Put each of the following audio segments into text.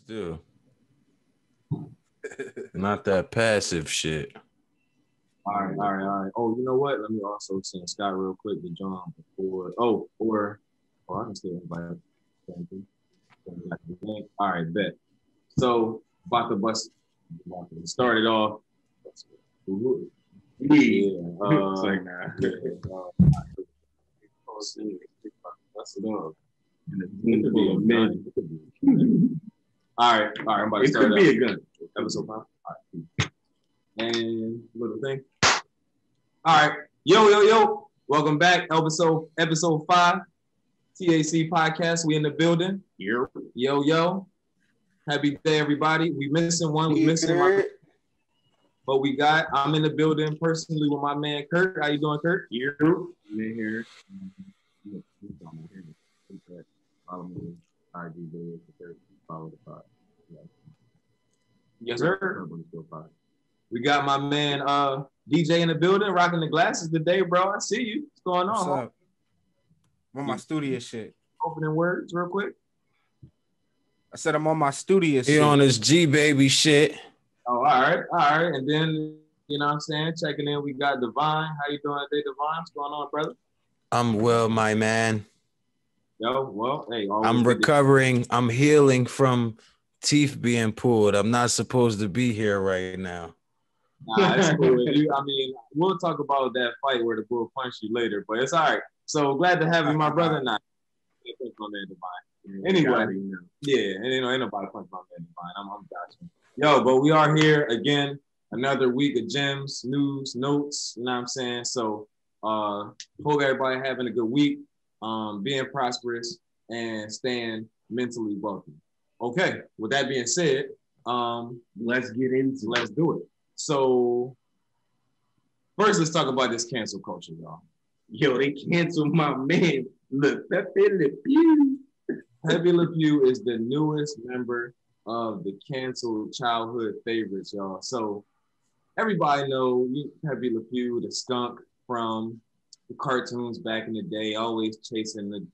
Let's do. Not that passive shit. All right. Oh, you know what? Let me also send Scott real quick to join before. I can still invite. All right, bet. So, about to bust. Started off. Yeah. It's like, nah. Bust it up. It could be a minute. All right. I'm about to start. It could be a gun. Episode 5. All right. And little thing. All right. Yo. Welcome back. Episode 5. TAC podcast. We in the building. Yo. Happy day, everybody. We missing one. We missing my. But we got. I'm in the building personally with my man Kurt. How you doing, Kurt? Here. Follow me. Follow the pod. Yes, sir. We got my man DJ in the building, rocking the glasses today, bro. I see you. What's going on? What's up? I'm on my studio shit. Opening words real quick. I said I'm on my studio shit. He on his G baby shit. Oh, all right. And then, you know what I'm saying? Checking in, we got Divine. How you doing today, Divine? What's going on, brother? I'm well, my man. Yo, well, hey. I'm recovering. I'm healing from teeth being pulled. I'm not supposed to be here right now. Nah, it's cool. I mean, we'll talk about that fight where the bull punched you later, but it's all right. So glad to have you, my brother. Nah, anyway, yeah, and ain't nobody punch my man Divine. I'm gotcha. Yo, but we are here again. Another week of gems, news, notes. You know what I'm saying? So, hope everybody having a good week, being prosperous, and staying mentally wealthy. Okay, with that being said, let's do it. So, first, let's talk about this cancel culture, y'all. Yo, they canceled my man. Look, Pepe Le Pew. Pepe Le Pew is the newest member of the canceled childhood favorites, y'all. So, everybody know Pepe Le Pew, the skunk from the cartoons back in the day, always chasing the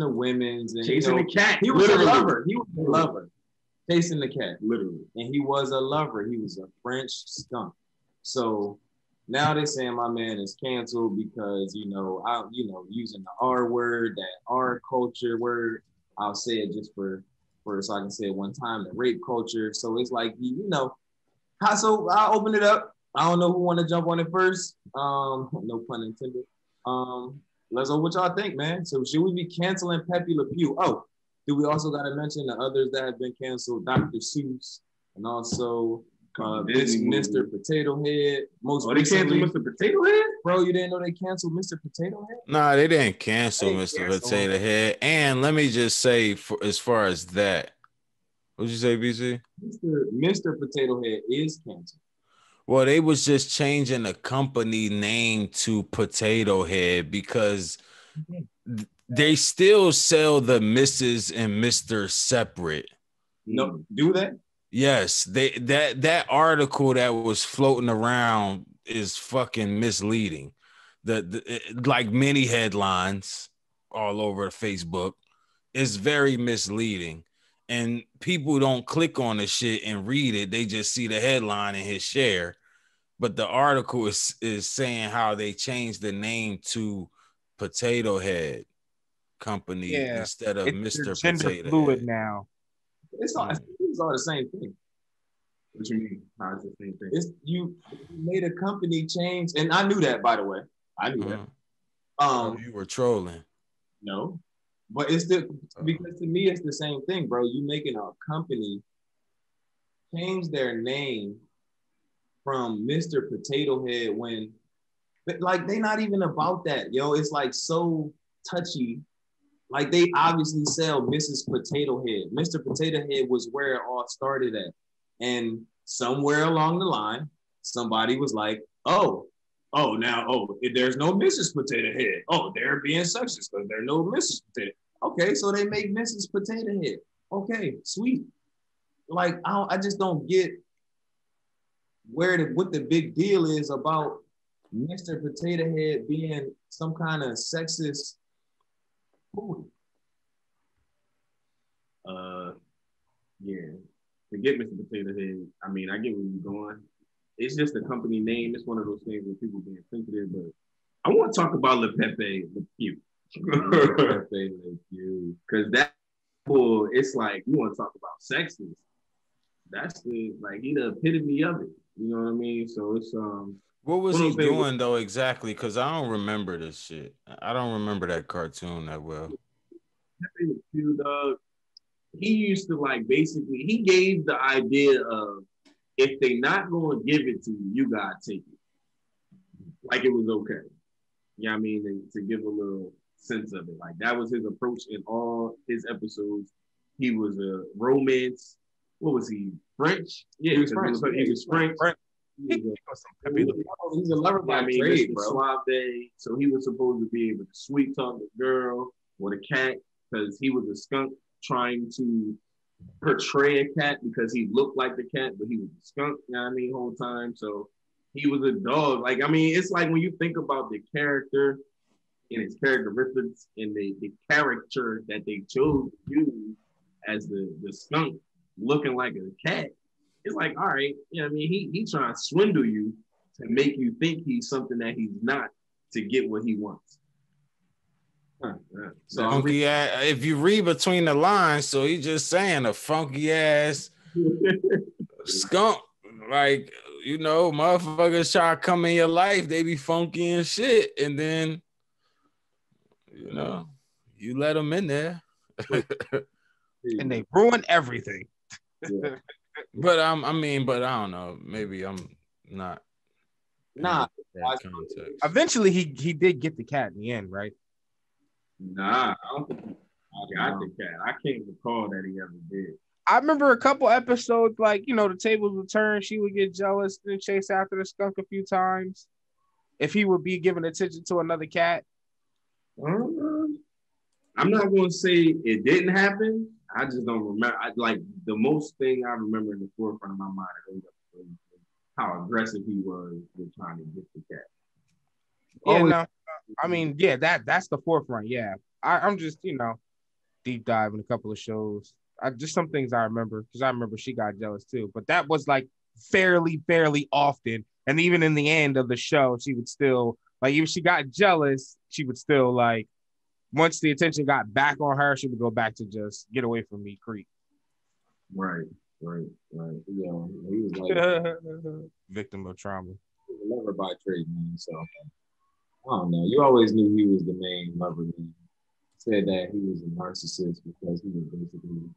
women's and chasing the cat. He was a lover. Chasing the cat, literally. And he was a lover. He was a French skunk. So now they're saying my man is canceled because, using the R word, that R culture word. I'll say it just for so I can say it one time, the rape culture. So it's like, so I'll open it up. I don't know who want to jump on it first. No pun intended. Let's know what y'all think, man. So should we be canceling Pepe Le Pew? Oh, do we also got to mention the others that have been canceled? Dr. Seuss and also Mr. Potato Head. They canceled Mr. Potato Head? Bro, you didn't know they canceled Mr. Potato Head? Nah, they didn't cancel Mr. Potato Head. And let me just say, as far as that, what'd you say, BC? Mr. Potato Head is canceled. Well, they was just changing the company name to Potato Head because they still sell the Mrs. and Mr. separate. No, do that? Yes, that article that was floating around is fucking misleading. Like many headlines all over Facebook is very misleading. And people don't click on the shit and read it. They just see the headline and hit share. But the article is saying how they changed the name to Potato Head Company instead of Mr. Potato fluid Head. Now. It's all the same thing. What you mean? How is the same thing? It's you made a company change, and I knew that, by the way. I knew that. You were trolling. No. But it's because to me it's the same thing, bro. You making a company change their name from Mr. Potato Head when, like, they not even about that, yo. It's like so touchy. Like, they obviously sell Mrs. Potato Head. Mr. Potato Head was where it all started at. And somewhere along the line, somebody was like, there's no Mrs. Potato Head. Oh, they're being sexist because there's no Mrs. Potato. Okay, so they make Mrs. Potato Head. Okay, sweet. Like, I just don't get what the big deal is about Mr. Potato Head being some kind of sexist food. Yeah. Forget Mr. Potato Head. I mean, I get where you're going. It's just a company name. It's one of those things where people being sensitive, but I want to talk about Le Pepe Le Pew. Pepe Le Pew. Because that bull, it's like, you want to talk about sexist. That's the, like, he the epitome of it. You know what I mean? So it's, What was one of he those things doing though exactly? Because I don't remember this shit. I don't remember that cartoon that well. Pepe Le Pew, dog, he used to like basically, he gave the idea of if they not going to give it to you, you got to take it. Like it was okay. You know what I mean? To give a little sense of it. Like that was his approach in all his episodes. He was a romance. What was he? French? Yeah, he was French. He was French. He's a lover by trade, bro. Suave. So he was supposed to be able to sweet talk the girl or the cat because he was a skunk trying to portray a cat because he looked like the cat, but he was a skunk, you know what I mean, whole time. So he was a dog. Like, I mean, it's like when you think about the character and its characteristics and the character that they chose to use as the skunk looking like a cat, it's like, all right, you know what I mean? He trying to swindle you to make you think he's something that he's not to get what he wants. So funky ass, if you read between the lines, so he's just saying a funky ass skunk. Like, you know, motherfuckers try to come in your life, they be funky and shit. And then, you know, you let them in there. And they ruin everything. Yeah. But I don't know. Maybe I'm not. Nah. That context. Eventually, he did get the cat in the end, right? Nah, I don't think he got the cat. I can't recall that he ever did. I remember a couple episodes, like, you know, the tables would turn, she would get jealous and chase after the skunk a few times. If he would be giving attention to another cat. I'm not going to say it didn't happen. I just don't remember. Like, the most thing I remember in the forefront of my mind is how aggressive he was with trying to get the cat. Yeah, no. I mean, yeah, that's the forefront. Yeah. I'm just, you know, deep diving a couple of shows. Just some things I remember because I remember she got jealous too. But that was like fairly often. And even in the end of the show, she would still, like, if she got jealous, she would still, like, once the attention got back on her, she would go back to just get away from me, creep. Right. Yeah, he was like victim of trauma. He was a lover by trade, man. So I don't know. You always knew he was the main lover, man. Said that he was a narcissist because he was basically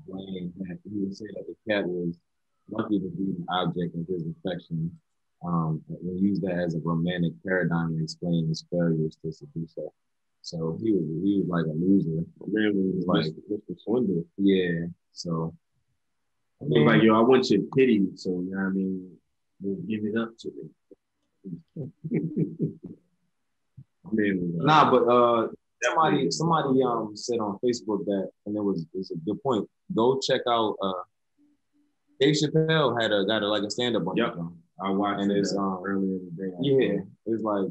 blaming that he would say that the cat was lucky to be the object of his affection, and use that as a romantic paradigm to explain his failures to seduce her. So he was like a loser. Man was like Mr. Swindle. Yeah. So I mean, like, yo, I want your pity, so you know what I mean, you'll give it up to me. Nah, but somebody said on Facebook that, and it's a good point. Go check out Dave Chappelle got a stand-up on yep. I watched and it's earlier in the day. Yeah, it's like,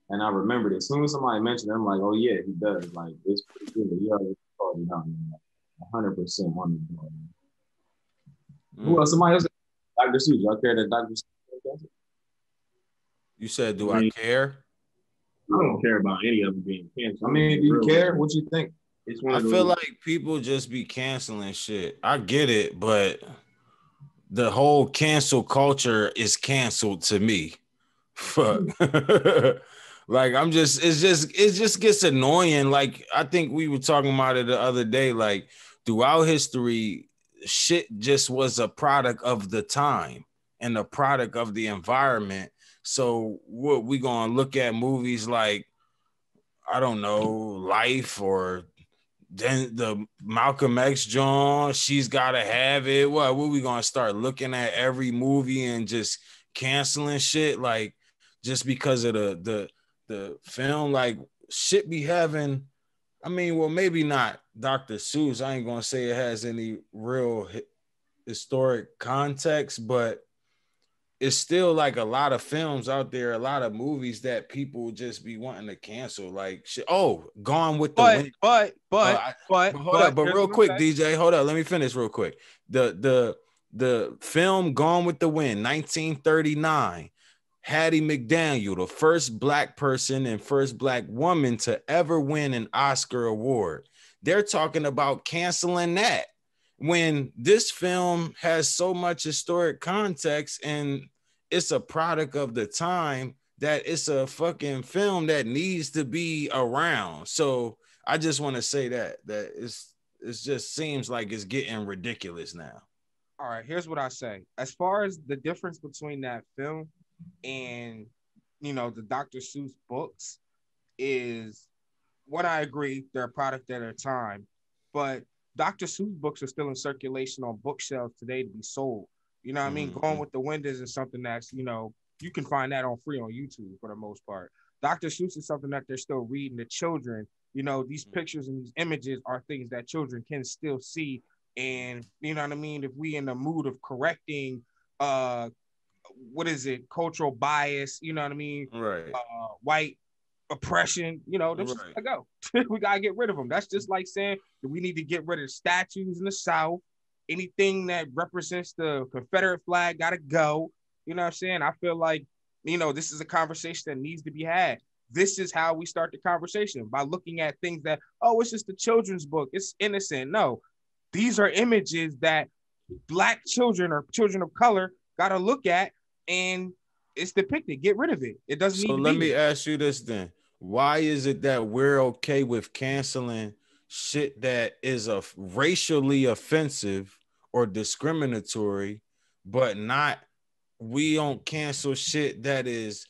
and I remembered it. As soon as somebody mentioned it, I'm like, oh yeah, he does. Like, it's pretty good. You already called it out, man. 100% on the ball. Who else? Somebody else? Dr. Seuss. Y'all care that Dr. Seuss does it? You said, do I care? I don't care about any of them being canceled. I mean, do you care? What you think? It's I feel like people just be canceling shit. I get it, but the whole cancel culture is canceled to me. Fuck. Like, it just gets annoying. Like, I think we were talking about it the other day. Like, throughout history, shit just was a product of the time and a product of the environment. So what we gonna look at movies like, I don't know, Life, or then the Malcolm X John, She's Gotta Have It. What we gonna start looking at every movie and just canceling shit, like, just because of the film? Like, shit be having, I mean, well, maybe not Dr. Seuss. I ain't gonna say it has any real historic context, but it's still like a lot of films out there, a lot of movies that people just be wanting to cancel. Like shit. Oh, Gone with the Wind. But hold up, but real quick, DJ, hold up. Let me finish real quick. The film Gone with the Wind, 1939. Hattie McDaniel, the first black person and first black woman to ever win an Oscar award. They're talking about canceling that when this film has so much historic context and it's a product of the time that it's a fucking film that needs to be around. So I just want to say that it just seems like it's getting ridiculous now. All right, here's what I say. As far as the difference between that film and the Dr. Seuss books is what I agree, they're a product of their time, but Dr. Seuss books are still in circulation on bookshelves today to be sold. You know what I mean? Gone with the Wind is something that's, you can find that on free on YouTube for the most part. Dr. Seuss is something that they're still reading to children. These pictures and these images are things that children can still see. And you know what I mean? If we in the mood of correcting cultural bias, you know what I mean? Right. White oppression, this is gotta go. We gotta get rid of them. That's just like saying that we need to get rid of statues in the South. Anything that represents the Confederate flag gotta go. You know what I'm saying? I feel like, this is a conversation that needs to be had. This is how we start the conversation, by looking at things that, it's just a children's book. It's innocent. No, these are images that Black children or children of color gotta look at, and it's depicted. Get rid of it. It doesn't need to be. So let me ask you this then. Why is it that we're okay with canceling shit that is racially offensive or discriminatory, but we don't cancel shit that is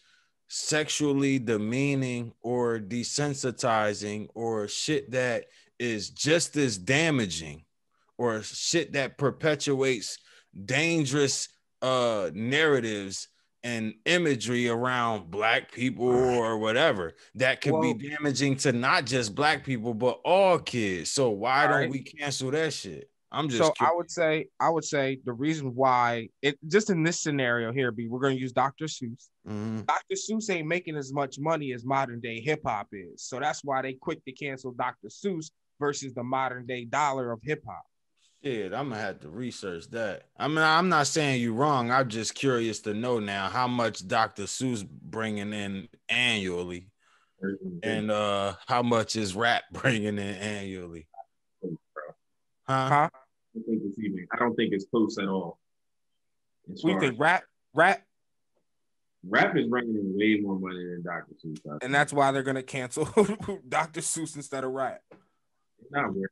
sexually demeaning or desensitizing, or shit that is just as damaging, or shit that perpetuates dangerous narratives and imagery around Black people or whatever that could be damaging to not just Black people but all kids? So why don't we cancel that shit? I'm just so curious. I would say the reason why it just in this scenario here, we're going to use Dr. Seuss. Dr. Seuss ain't making as much money as modern day hip hop is, so that's why they quick to cancel Dr. Seuss versus the modern day dollar of hip hop. Shit, I'm gonna have to research that. I mean, I'm not saying you wrong. I'm just curious to know now how much Dr. Seuss bringing in annually, and how much is rap bringing in annually. Huh? I don't think it's close at all. What do you think? Rap is bringing in way more money than Dr. Seuss, and that's why they're gonna cancel Dr. Seuss instead of rap. It's not weird.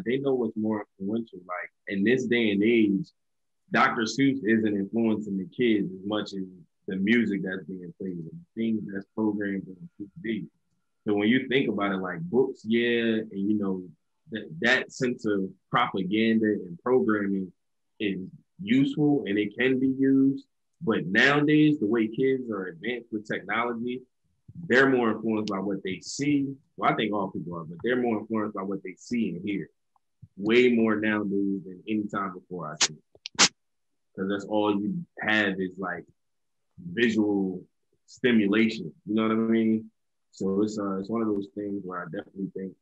They know what's more influential. Like in this day and age, Dr. Seuss isn't influencing the kids as much as the music that's being played and things that's programmed on TV. So when you think about it, like books, and that sense of propaganda and programming is useful and it can be used. But nowadays, the way kids are advanced with technology, they're more influenced by what they see. Well, I think all people are, but they're more influenced by what they see and hear. Way more nowadays than any time before, I think. Because that's all you have is like visual stimulation. You know what I mean? So it's one of those things where I definitely think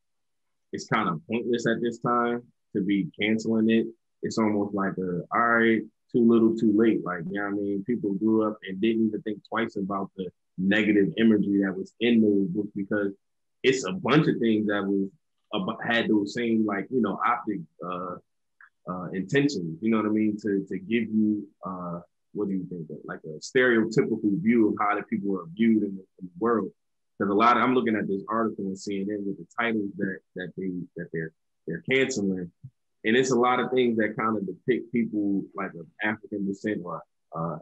it's kind of pointless at this time to be canceling it. It's almost like all right, too little, too late. Like, you know what I mean? People grew up and didn't even think twice about the negative imagery that was in those books, because it's a bunch of things that had those same optic intentions. You know what I mean? To give you what do you think, like a stereotypical view of how the people are viewed in the world. Because I'm looking at this article on CNN with the titles that they're canceling, and it's a lot of things that kind of depict people like of African descent or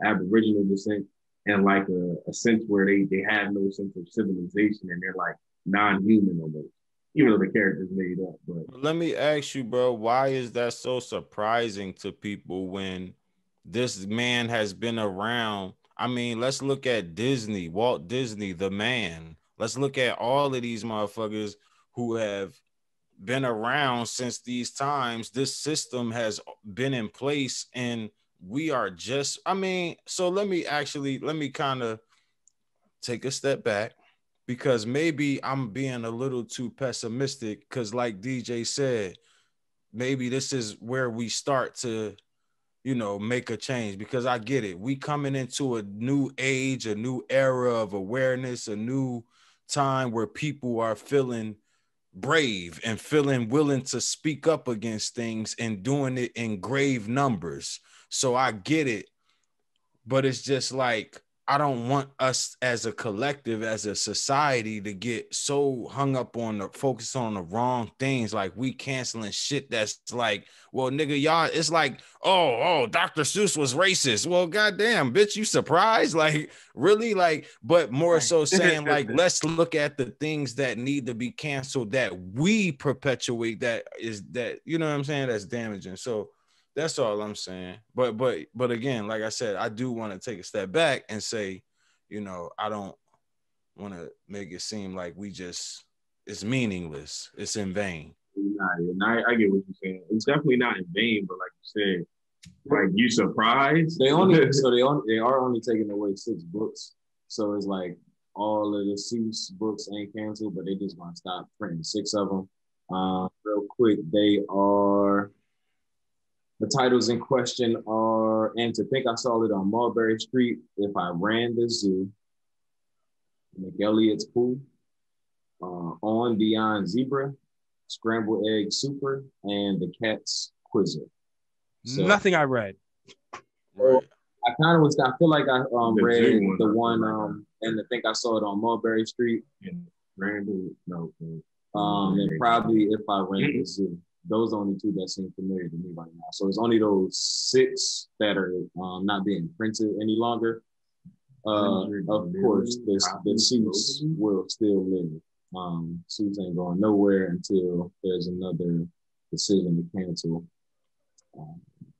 Aboriginal descent, and like a sense where they have no sense of civilization and they're like non-human almost, even though the character's made up. But let me ask you, bro, why is that so surprising to people when this man has been around? I mean, let's look at Disney, Walt Disney, the man. Let's look at all of these motherfuckers who have been around since these times. This system has been in place in we are just, I mean, so let me kind of take a step back, because maybe I'm being a little too pessimistic, because like DJ said, maybe this is where we start to, you know, make a change, because I get it. We coming into a new age, a new era of awareness, a new time where people are feeling brave and feeling willing to speak up against things and doing it in grave numbers. So I get it, but it's just like, I don't want us as a collective, as a society, to get so hung up on the focus on the wrong things. Like we canceling shit that's like, well, nigga, y'all, it's like, oh, Dr. Seuss was racist. Well, goddamn, bitch, you surprised? Like, really? Like, but more so saying like, let's look at the things that need to be canceled that we perpetuate, that is that, you know what I'm saying? That's damaging. So that's all I'm saying. But again, like I said, I do want to take a step back and say, you know, I don't want to make it seem like it's meaningless. It's in vain. I get what you're saying. It's definitely not in vain, but like you said, like you surprised. They are only taking away 6 books. So it's like all of the Seuss books ain't canceled, but they just gonna stop printing 6 of them. Real quick, the titles in question are, and to think I saw it on Mulberry Street, If I Ran the Zoo, McElliot's Pool, On Beyond Zebra, Scrambled Egg Super, and The Cat's Quizzer. So, nothing I read. Right. I feel like I read the one, and I think I saw it on Mulberry Street. Yeah. Randall, no. And probably If I Ran the Zoo. Those are the only 2 that seem familiar to me right now. So it's only those 6 that are not being printed any longer. Of course, the Suits will still live. Suits ain't going nowhere until there's another decision to cancel.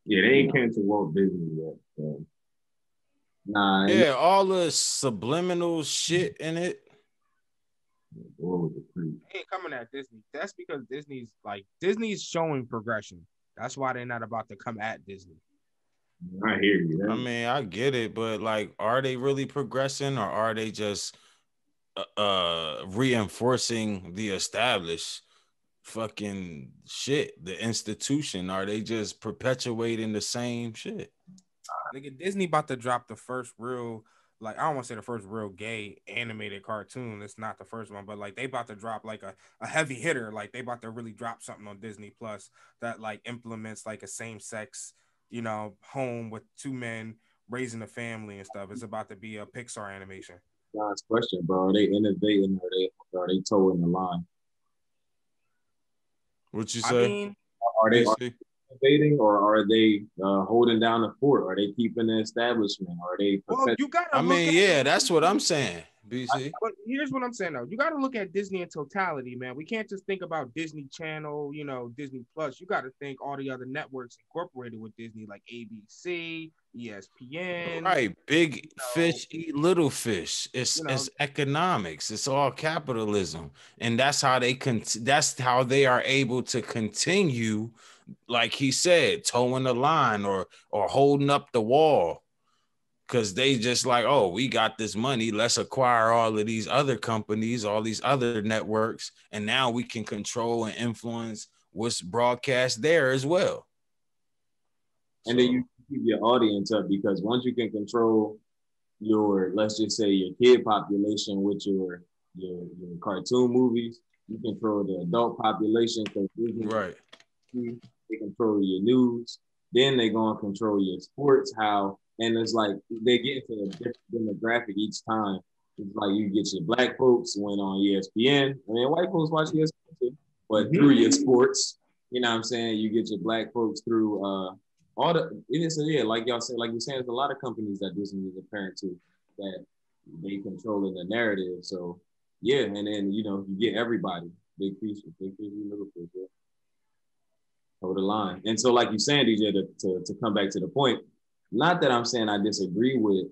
Yeah, they ain't canceled Walt Disney yet. So. Nah. Yeah, all the subliminal shit in it. They ain't coming at Disney. That's because Disney's showing progression. That's why they're not about to come at Disney. I hear you. I mean, I get it, but like, are they really progressing, or are they just reinforcing the established fucking shit, the institution? Are they just perpetuating the same shit? Nigga, Disney about to drop the first real, like, I don't want to say the first real gay animated cartoon. It's not the first one, but like they about to drop like a heavy hitter. Like they about to really drop something on Disney Plus that like implements like a same-sex, you know, home with 2 men raising a family and stuff. It's about to be a Pixar animation. Last question, bro. Are they innovating, or are they towing the line? What you say? I mean, are they innovating, or are they holding down the fort? Are they keeping the establishment? Are they? Well, you gotta. I mean, yeah, that's what I'm saying. BC. But here's what I'm saying though. You got to look at Disney in totality, man. We can't just think about Disney Channel, you know, Disney Plus. You got to think all the other networks incorporated with Disney, like ABC, ESPN. Right, big fish eat little fish. It's economics. It's all capitalism, and that's how that's how they are able to continue, like he said, towing the line or holding up the wall. Because they just like, oh, we got this money. Let's acquire all of these other companies, all these other networks, and now we can control and influence what's broadcast there as well. And then you keep your audience up, because once you can control your, let's just say, your kid population with your cartoon movies, you control the adult population, because right, they control your news. Then they're gonna control your sports. And it's like they get into a different demographic each time. It's like you get your black folks went on ESPN. I mean, white folks watch ESPN too, but through your sports, you know what I'm saying? You get your black folks through all the, it is, yeah, like y'all said, like you're saying, there's a lot of companies that Disney is a parent to that they control in the narrative. So yeah, and then, you know, you get everybody, big fish, little fish, yeah. Hold the line. And so like you're saying, DJ, to come back to the point, not that I'm saying I disagree with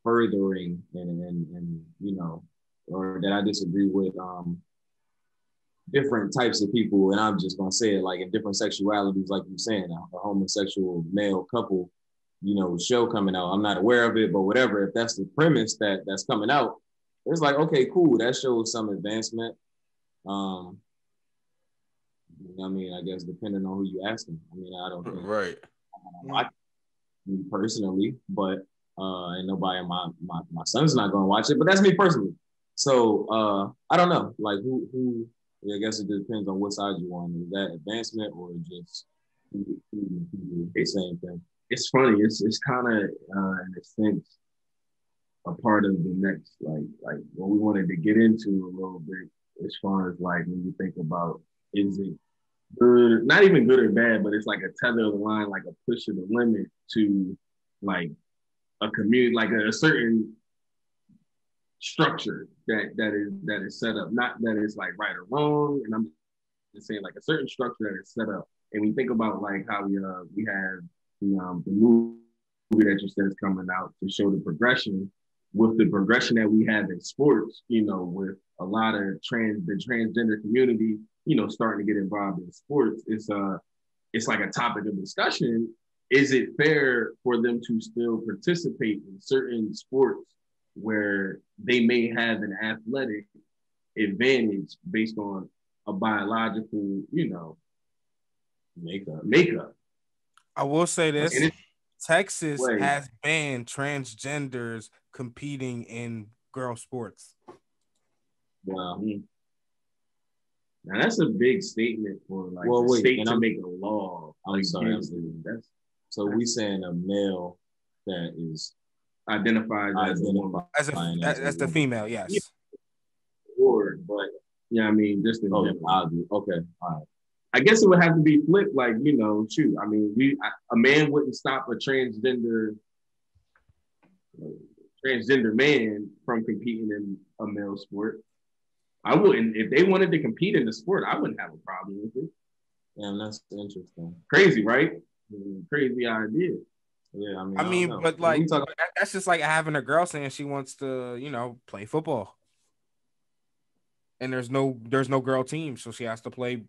furthering and you know, or that I disagree with different types of people, and I'm just gonna say it like in different sexualities, like you're saying, a homosexual male couple, show coming out. I'm not aware of it, but whatever. If that's the premise that's coming out, it's like, okay, cool. That shows some advancement. I mean, I guess depending on who you asking. I mean, I don't think right. I me personally, but and nobody my son's not gonna watch it, but that's me personally. So I don't know. Like who I guess it depends on what side you on. Is that advancement or just the same thing? It's funny. It's kind of in a sense a part of the next like what we wanted to get into a little bit as far as like when you think about is it good, not even good or bad, but it's like a tether of the line, like a push of the limit to like a community, like a certain structure that is set up. Not that it's like right or wrong, and I'm just saying like a certain structure that is set up. And we think about like how we have the movie that you said is coming out to show the progression. With the progression that we have in sports, with a lot of the transgender community, starting to get involved in sports, it's like a topic of discussion. Is it fair for them to still participate in certain sports where they may have an athletic advantage based on a biological, makeup? I will say this. Texas Wait. has banned transgenders competing in girl sports. Wow. Now that's a big statement for like the state to make a law. I'm sorry. So we saying a male that is identified as a woman. As the female, yes. Yeah. Or, but yeah, I mean, just in general. Okay, all right. I guess it would have to be flipped, like, shoot. I mean, a man wouldn't stop a transgender man from competing in a male sport. I wouldn't. If they wanted to compete in the sport, I wouldn't have a problem with it. Damn, that's interesting. Crazy, right? Crazy idea. Yeah, I mean, but like that's just like having a girl saying she wants to, play football. And there's no girl team, so she has to play,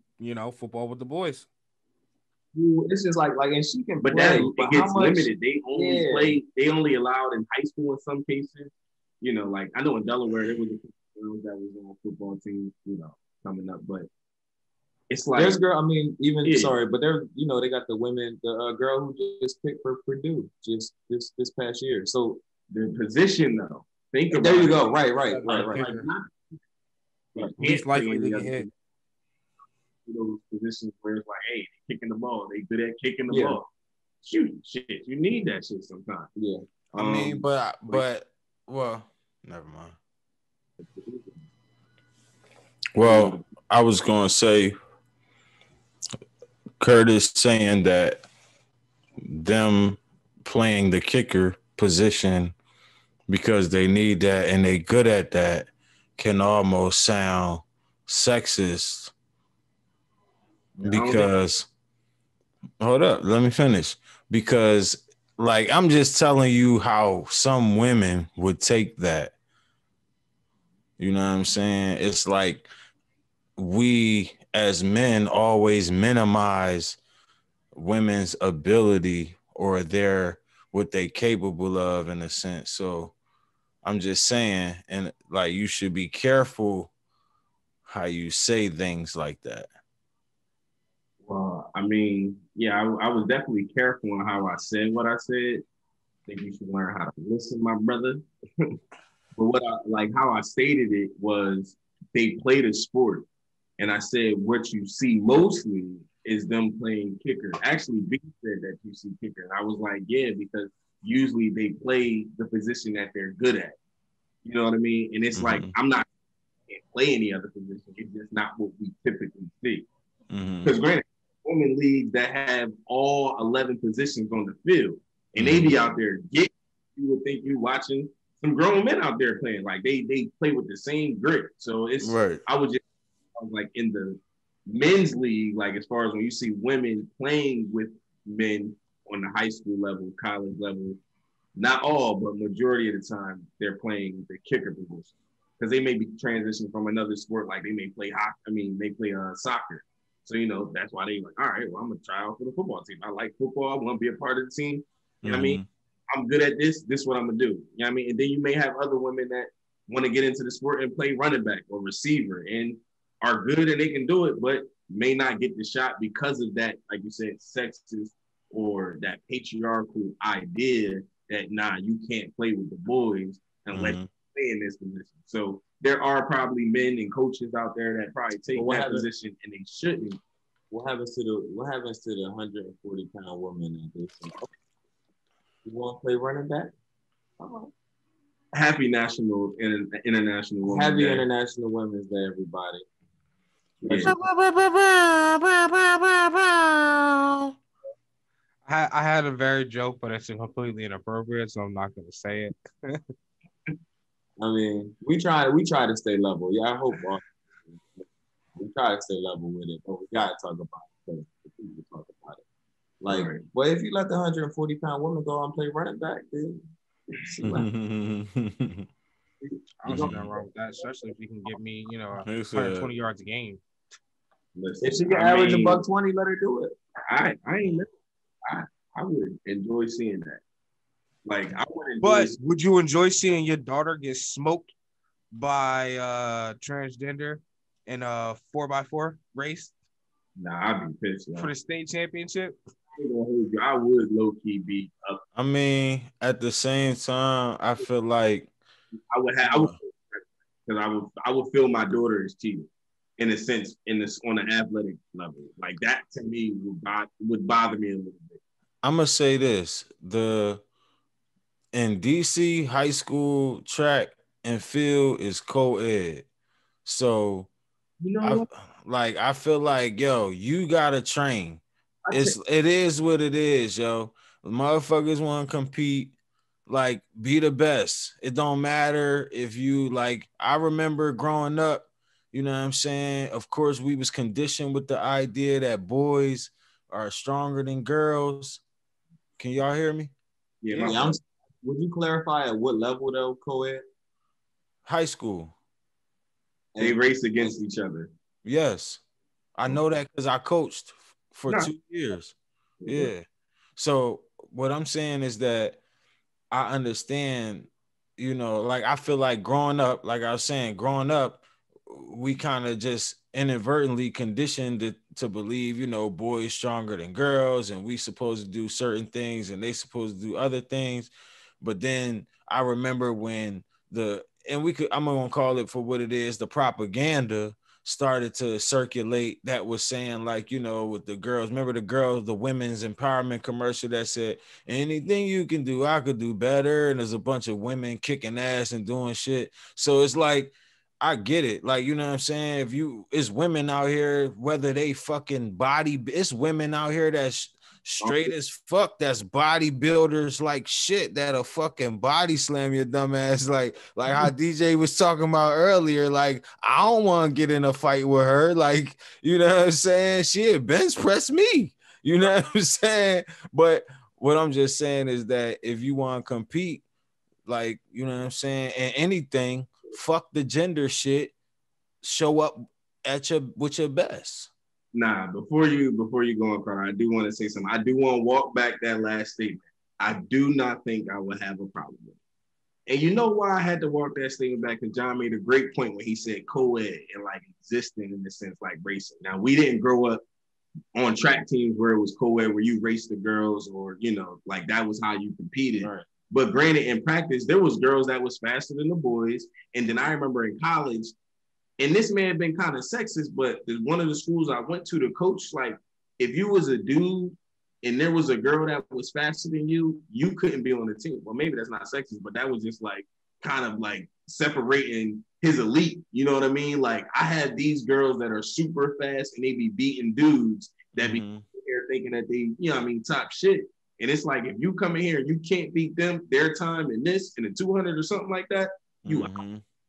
football with the boys. It's just like, and she can but play. But it gets limited. They only play. They only allowed in high school in some cases. Like I know in Delaware there was a girl that was on a football team, coming up. But it's like there's girl. I mean, sorry, but they're they got the women, the girl who just picked for Purdue just this past year. So the position though, think about there you go. Right. Least likely to get hit. Those positions where it's like, hey, they're kicking the ball. They good at kicking the ball. Shoot, shit. You need that shit sometimes. Yeah. I mean, but well, never mind. Well, I was gonna say Curtis saying that them playing the kicker position because they need that and they good at that can almost sound sexist because hold up, let me finish. Because like I'm just telling you how some women would take that. You know what I'm saying? It's like we as men always minimize women's ability or what they capable of in a sense. So I'm just saying, and like you should be careful how you say things like that. Well, I mean, yeah, I was definitely careful on how I said what I said. I think you should learn how to listen, my brother. But how I stated it was they played a sport. And I said, what you see mostly is them playing kicker. Actually, B said that you see kicker. And I was like, yeah, because usually they play the position that they're good at. You know what I mean? And it's like, I'm not can't play any other position. It's just not what we typically see. Because granted, women leagues that have all 11 positions on the field, and they be out there you would think you watching some grown men out there playing. Like they play with the same grit. So it's right. I was like in the men's league, like as far as when you see women playing with men on the high school level, college level, not all, but majority of the time they're playing the kicker position. because they may be transitioning from another sport, like they may play hockey. I mean, they play soccer. So, you know, that's why they like, all right, well, I'm gonna try out for the football team. I like football. I want to be a part of the team. You know what I mean? I'm good at this. This is what I'm gonna do. You know what I mean? And then you may have other women that want to get into the sport and play running back or receiver and are good and they can do it, but may not get the shot because of that, like you said, sexist or that patriarchal idea that you can't play with the boys unless you play in this position. So there are probably men and coaches out there that probably take that position and they shouldn't. What happens to the 140-pound woman that they say, oh, you want to play running back? Happy National International Women's Happy Day. International Women's Day, everybody. Yeah. I had a very joke, but it's completely inappropriate, so I'm not going to say it. I mean, we try to stay level. Yeah, I hope we try to stay level with it, but we gotta talk about it because people talk about it. Like, right. Well, if you let the 140-pound woman go and play running back, then I don't see nothing wrong with that, especially if you can give me, 120 yards a game. Listen, if she can average $120, let her do it. I would enjoy seeing that. Like, I would enjoy. But would you enjoy seeing your daughter get smoked by transgender in a 4x4 race? Nah, I'd be pissed for the state championship. I would low key be up. I mean, at the same time, I feel like I would because I would feel my daughter is cheating in a sense on an athletic level. Like that to me would bother me a little bit. I'm gonna say this: in DC, high school track and field is co-ed, so I feel like you gotta train. It is what it is, yo. Motherfuckers want to compete, like be the best. It don't matter if you like. I remember growing up, you know what I'm saying? Of course, we was conditioned with the idea that boys are stronger than girls. Can y'all hear me? Yeah. Would you clarify at what level though, co-ed? High school. They race against each other. Yes. I know that because I coached for 2 years. Yeah. So what I'm saying is that I understand, like I feel like growing up, like I was saying, we kind of just inadvertently conditioned to believe, boys stronger than girls and we supposed to do certain things and they supposed to do other things. But then I remember when I'm going to call it for what it is, the propaganda started to circulate that was saying like, with the girls, remember the women's empowerment commercial that said, anything you can do, I could do better. And there's a bunch of women kicking ass and doing shit. So it's like, I get it. Like, you know what I'm saying? It's women out here, whether they fucking it's women out here that's straight as fuck, that's bodybuilders like shit that'll fucking body slam your dumb ass, like how DJ was talking about earlier. Like, I don't want to get in a fight with her, like, you know what I'm saying? She had bench press me, you know what I'm saying? But what I'm just saying is that if you want to compete, like, you know what I'm saying, and anything, fuck the gender shit, show up with your best. Nah, before you go on, Carter, I do want to say something. I do want to walk back that last statement. I do not think I would have a problem with it. And you know why I had to walk that statement back? Because John made a great point when he said co-ed and like existing in the sense like racing. Now, we didn't grow up on track teams where it was co-ed, where you raced the girls or, like that was how you competed. Right. But granted, in practice, there was girls that was faster than the boys. And then I remember in college, and this may have been kind of sexist, but one of the schools I went to, the coach, like, if you was a dude and there was a girl that was faster than you, you couldn't be on the team. Well, maybe that's not sexist, but that was just like kind of like separating his elite. You know what I mean? Like, I had these girls that are super fast and they be beating dudes that be here thinking that they, top shit. And it's like, if you come in here and you can't beat them, their time in this, in the 200 or something like that, you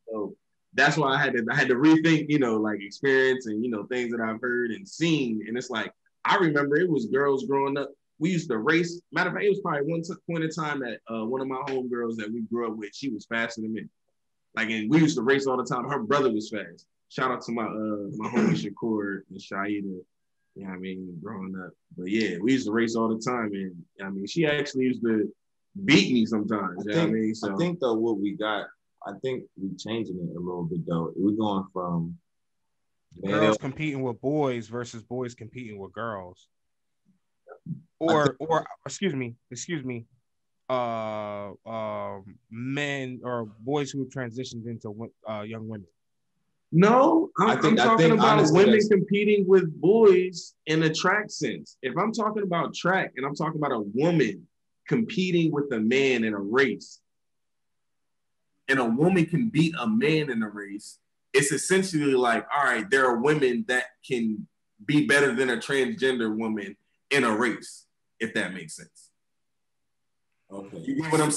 So that's why I had to rethink, like experience and, things that I've heard and seen. And it's like, I remember it was girls growing up. We used to race. Matter of fact, it was probably one point in time that one of my homegirls that we grew up with, she was faster than me. Like, and we used to race all the time. Her brother was fast. Shout out to my homie Shakur and Shaida. You know what I mean, growing up. But yeah, we used to race all the time, and I mean, she actually used to beat me sometimes. I think though what we got, I think we changing it a little bit though. We're going from girls competing with boys versus boys competing with girls, or excuse me, men or boys who have transitioned into young women. No, I'm talking about honestly, women competing with boys in a track sense. If I'm talking about track and I'm talking about a woman competing with a man in a race, and a woman can beat a man in a race, it's essentially like, all right, there are women that can be better than a transgender woman in a race, if that makes sense. Okay. You get what I'm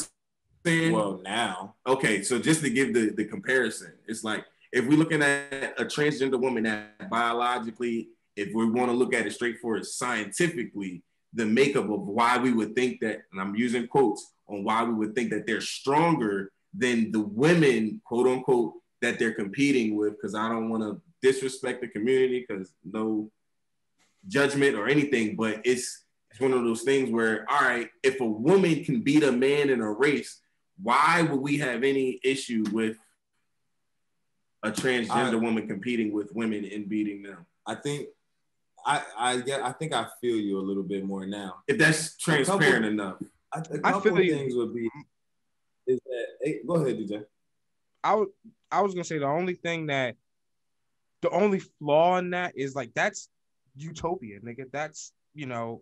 saying? Well, now. Okay, so just to give the comparison, it's like, if we're looking at a transgender woman that biologically, if we want to look at it straightforward scientifically, the makeup of why we would think that, and I'm using quotes on why we would think that they're stronger than the women, quote unquote, that they're competing with, because I don't want to disrespect the community, because no judgment or anything, but it's one of those things where, all right, if a woman can beat a man in a race, why would we have any issue with a transgender woman competing with women and beating them? I think I think I feel you a little bit more now. If that's transparent enough. A couple of things would be is that go ahead, DJ. I was gonna say the only flaw in that is like that's utopia, nigga. That's 20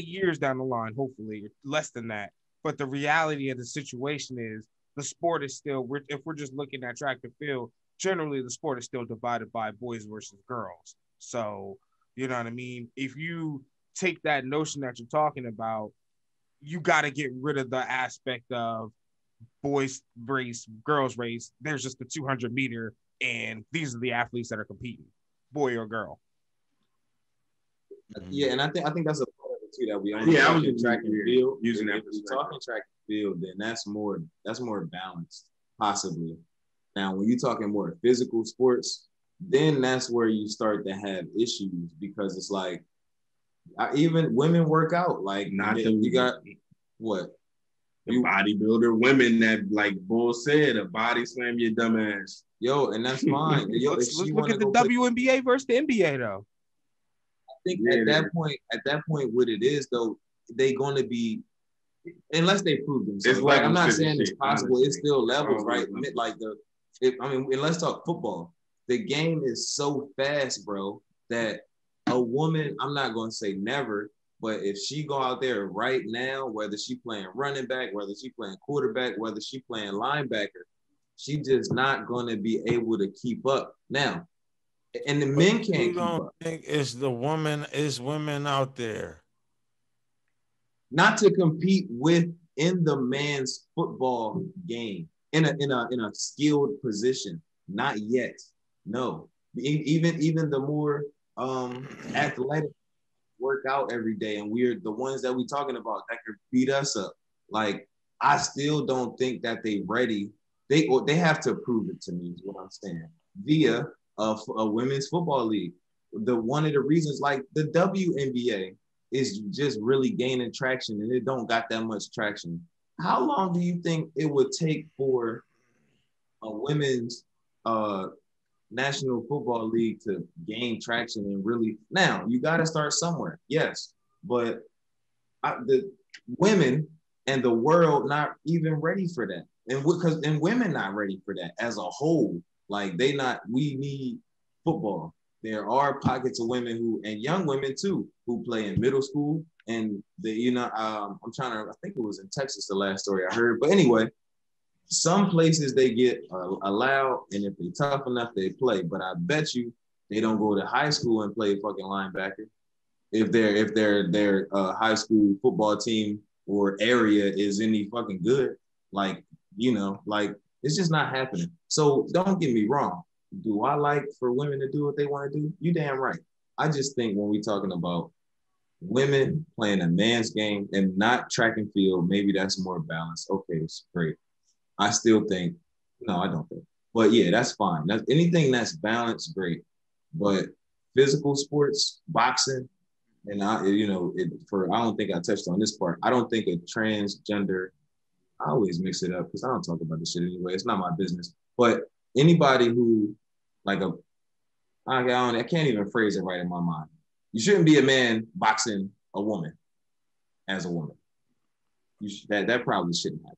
years down the line, hopefully, less than that. But the reality of the situation is the sport is still, if we're just looking at track and field, generally the sport is still divided by boys versus girls. So, you know what I mean? If you take that notion that you're talking about, you got to get rid of the aspect of boys race, girls race. There's just the 200 meter, and these are the athletes that are competing, boy or girl. Yeah, and I think that's a part of it too, that we only I was just track and field. Using that. If we're talking track and field, then that's more balanced, possibly. Now, when you're talking more physical sports, then that's where you start to have issues, because it's like even women work out. Like, you got what? The bodybuilder women that, like Bull said, a body slam your dumb ass. Yo, and that's fine. Yo, let's look at the WNBA versus the NBA though. I think at that point, what it is though, they gonna be, unless they prove themselves. Like, I'm not saying it's possible. Honestly. It's still levels, right? Like and let's talk football. The game is so fast, bro, that a woman, I'm not gonna say never, but if she go out there right now, whether she playing running back, whether she playing quarterback, whether she playing linebacker, she just not gonna be able to keep up. Now, and the men can't keep up. Think it's women out there. Not to compete in the man's football game in a skilled position. Not yet. No. Even the more athletic work out every day, and we're the ones that we talking about that could beat us up. Like, I still don't think that they ready. They have to prove it to me, is what I'm saying, via a women's football league. One of the reasons, like the WNBA is just really gaining traction, and it don't got that much traction. How long do you think it would take for a women's National Football League to gain traction and really? Now, you got to start somewhere, yes, but the women and the world not even ready for that, and women not ready for that as a whole. Like, we need football. There are pockets of women and young women too, who play in middle school, and I think it was in Texas, the last story I heard, but anyway, some places they get allowed, and if they're tough enough, they play. But I bet you they don't go to high school and play fucking linebacker. If their high school football team or area is any fucking good, like it's just not happening. So don't get me wrong. Do I like for women to do what they want to do? You damn right. I just think when we're talking about women playing a man's game and not track and field, maybe that's more balanced. Okay, it's great. I still think, no, I don't think. But yeah, that's fine. That's anything that's balanced, great. But physical sports, boxing, and I don't think I touched on this part. I don't think a transgender, I always mix it up because I don't talk about this shit anyway. It's not my business. But anybody who like I can't even phrase it right in my mind. You shouldn't be a man boxing a woman as a woman. That probably shouldn't happen.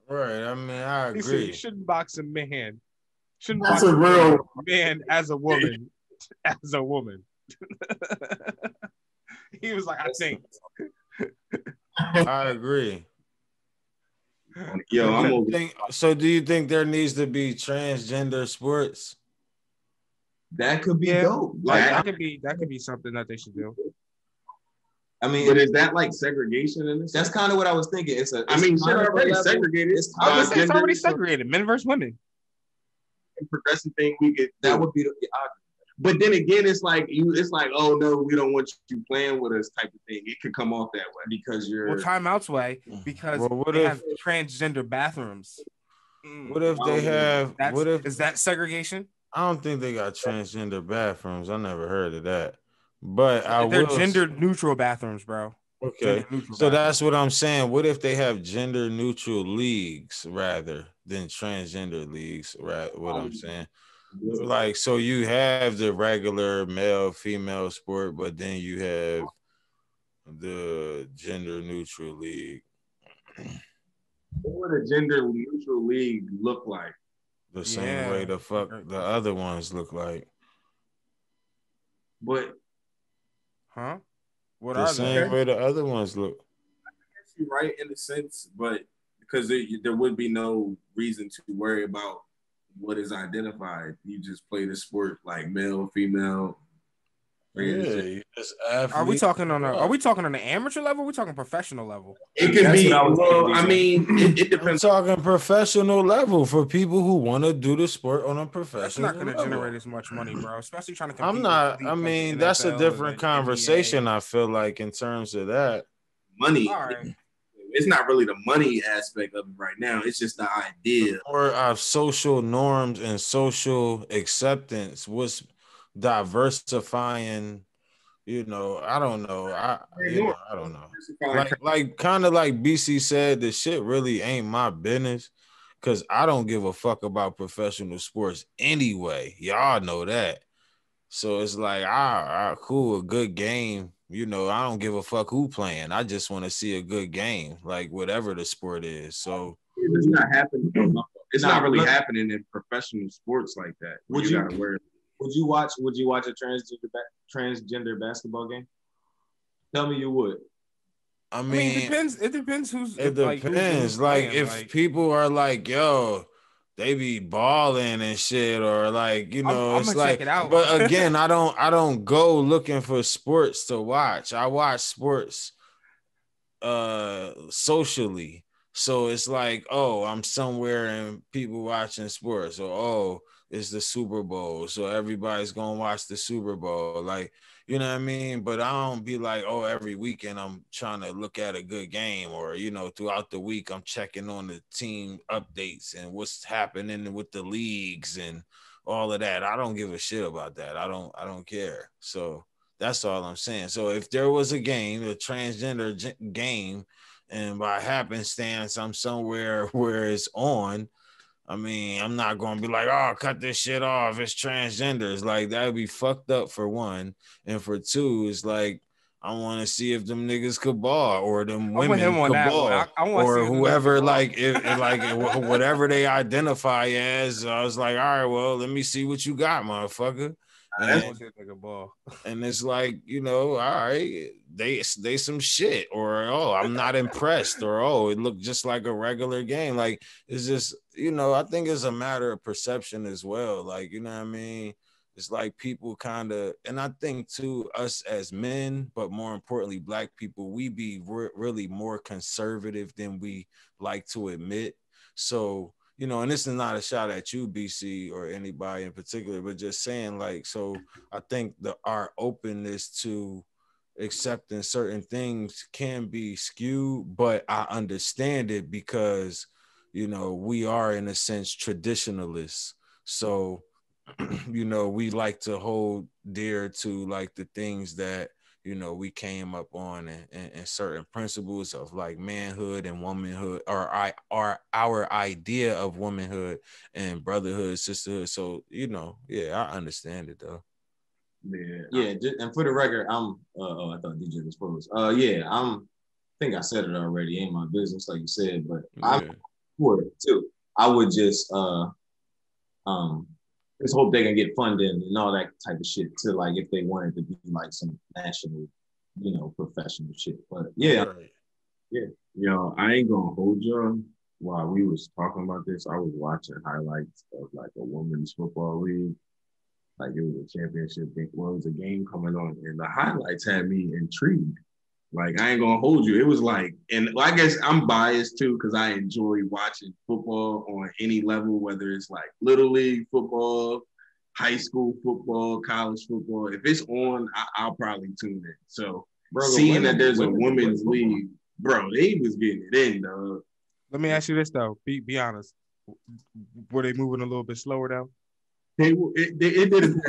Right. I mean, I He said agree. you shouldn't box a man. Shouldn't That's box a real man as a woman. As a woman. He was like, I think. I agree. Yo, I'm over. So do you think there needs to be transgender sports? That could be dope. Like Like, that could be something that they should do. I mean, But is that like segregation in this? that's kind of what I was thinking. It's shit kind of already level. segregated. It's I was gonna say it's already gender, segregated, men versus women. progressive thing we could. That would be the But then again, it's like oh no, we don't want you playing with us type of thing. It could come off that way because you're. Well, timeouts way because Well, what they if- have transgender bathrooms. What if they have? What if? Is that segregation? I don't think they got transgender bathrooms. I never heard of that. But They're gender neutral bathrooms, bro. Okay, Gender-neutral so bathrooms. that's what I'm saying. What if they have gender neutral leagues rather than transgender leagues? Right, what I'm saying. Like, so you have the regular male female sport, but then you have the gender neutral league. What would a gender neutral league look like? The same Yeah. way the fuck the other ones look like. But Huh? What The are same they? way the other ones look. You're right in a sense, but because there would be no reason to worry about what is identified. You just play the sport like male, female. Yeah, it's Are we talking on an amateur level? Or are we talking professional level? it could That's be. what I was Well, thinking. I mean, it I'm depends. talking professional level for people who want to do the sport on a That's professional not going to level. generate as much money, bro. Especially trying to compete. I'm not. with I leagues like mean, the that's a NFL different and conversation. NBA. I feel like in terms of that. Money. All right. It's not really the money aspect of it right now. It's just the idea. Or of social norms and social acceptance was diversifying. You know, I don't know. I don't know. Like kind of like BC said, the shit really ain't my business because I don't give a fuck about professional sports anyway. Y'all know that. So it's like, cool, a good game. You know, I don't give a fuck who playing. I just want to see a good game, like whatever the sport is. So It's not happening. It's Nah, not really look- happening in professional sports like that. Would you you- gotta wear? Would you watch a transgender basketball game? Tell me you would. I I mean, mean, it depends who's it like, depends. who's Like playing, if people are like, yo, they be balling and shit, or like, you know, I'm it's gonna like. check it out. But again, I don't go looking for sports to watch. I watch sports socially. So it's like, oh, I'm somewhere and people watching sports, or oh, it's the Super Bowl, so everybody's gonna watch the Super Bowl. Like, you know what I mean? But I don't be like, oh, every weekend I'm trying to look at a good game, or you know, throughout the week I'm checking on the team updates and what's happening with the leagues and all of that. I don't give a shit about that. I don't care. So that's all I'm saying. So if there was a game, a transgender game, and by happenstance I'm somewhere where it's on, I mean, I'm not going to be like, oh, cut this shit off. It's transgenders. Like, that would be fucked up for one. And for two, it's like, I want to see if them niggas could ball or them with women him on could that one. ball I wanna see or if them niggas whoever, could ball. like, if whatever they identify as. I was like, all right, well, let me see what you got, motherfucker. I want to see if they can ball. And it's like, you know, all right, they some shit, or oh, I'm not impressed, or oh, it looked just like a regular game. Like, it's just, you know, I think it's a matter of perception as well. Like, you know what I mean? It's like people kind of, and I think too, us as men, but more importantly, Black people, we be really more conservative than we like to admit. So, you know, and this is not a shot at you, BC, or anybody in particular, but just saying, like, so I think our openness to accepting certain things can be skewed, but I understand it because, you know, we are in a sense traditionalists. So, you know, we like to hold dear to like the things that, you know, we came up on and certain principles of like manhood and womanhood, or our idea of womanhood and brotherhood, sisterhood. So, you know, yeah, I understand it though. Yeah. And for the record, I thought DJ was supposed. I think I said it already. Ain't my business, like you said, but I'm for it too. I would just just hope they can get funding and all that type of shit to like if they wanted to be like some national, you know, professional shit. But yeah. Yo, I ain't gonna hold you. While we was talking about this, I was watching highlights of like a women's football league. Like it was a championship game. Well, it was a game coming on, and the highlights had me intrigued. Like I ain't gonna hold you. It was like, and I guess I'm biased too because I enjoy watching football on any level, whether it's like little league football, high school football, college football. If it's on, I'll probably tune in. So seeing that there's a women's league, bro, they was getting it in, dog. Let me ask you this though. Be honest. Were they moving a little bit slower though? It didn't.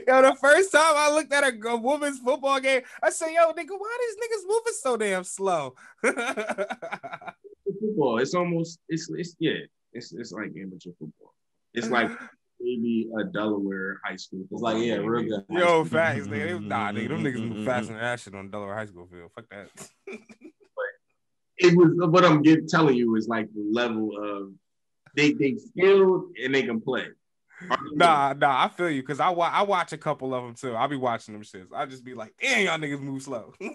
Yo, the first time I looked at a women's football game, I said, yo, nigga, why these niggas moving so damn slow? Football, it's almost, it's like amateur football. It's like maybe a Delaware high school. It's like, yeah, real good. Yo, facts, nigga. Nah, nigga, them niggas move faster than that shit on Delaware High School field. Fuck that. It was, what I'm telling you is like the level of, they skilled and they can play. Nah, I feel you because I watch a couple of them too. I'll be watching them shits. I just be like, damn, y'all niggas move slow. Yeah,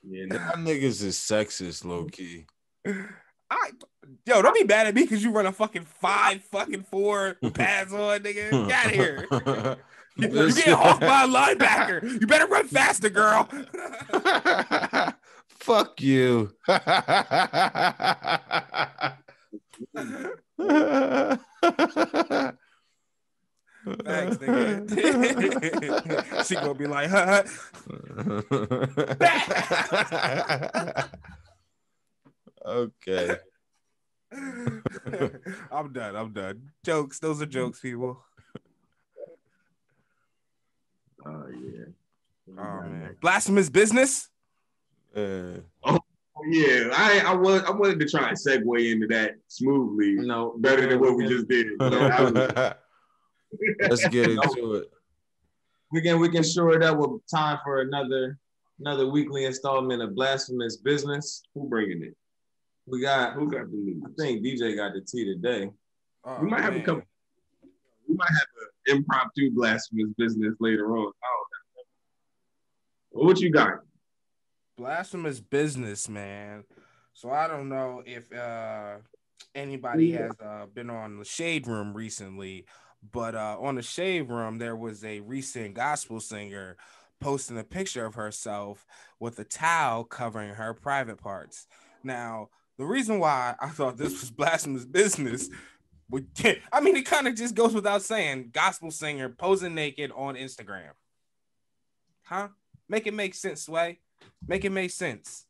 y'all niggas is sexist, low key. Yo, don't be mad at me because you run a fucking 5-4 pads on, nigga. Get out of here. You get off by a linebacker. You better run faster, girl. Fuck you. Thanks, nigga. She gonna be like, Okay. I'm done. Jokes. Those are jokes, people. Oh yeah. Oh man. Blasphemous business. Yeah, I wanted to try and segue into that smoothly. No, better than what we just did. Let's get into it. We can shore it up with time for another weekly installment of Blasphemous Business. Who bringing it? Who got the news? I think DJ got the tea today. Oh, we might have a couple. We might have an impromptu Blasphemous Business later on. I don't know. What you got? Blasphemous business, man. So I don't know if anybody has been on the Shade Room recently, but on the Shade Room there was a recent gospel singer posting a picture of herself with a towel covering her private parts. Now, the reason why I thought this was blasphemous business, I mean, it kind of just goes without saying, gospel singer posing naked on Instagram. Huh? Make it make sense, Sway. Make it make sense.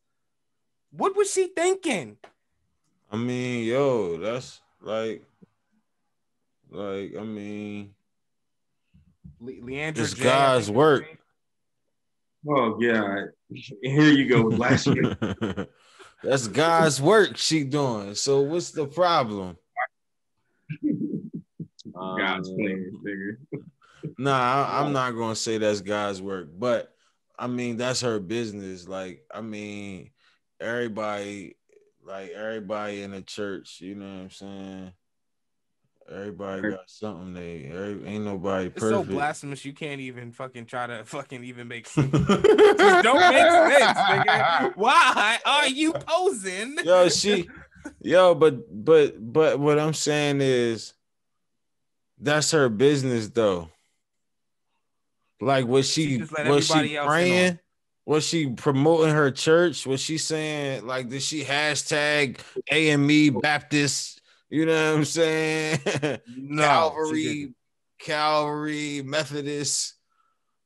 What was she thinking? I mean, yo, that's like I mean, Leandra it's God's work. Oh yeah, here you go with blasphemy. That's God's work she doing. So what's the problem? God's plan, nigga. Nah, I'm not gonna say that's God's work, but I mean that's her business. Like, I mean, everybody in the church, you know what I'm saying? Everybody got something. Ain't nobody perfect. It's so blasphemous you can't even fucking try to fucking even make sense. Just don't make sense, nigga. Why are you posing? But what I'm saying is that's her business though. Like, was she praying? Was she promoting her church? Was she saying, like, did she hashtag AME Baptist? You know what I'm saying? No, Calvary Calvary, Methodist.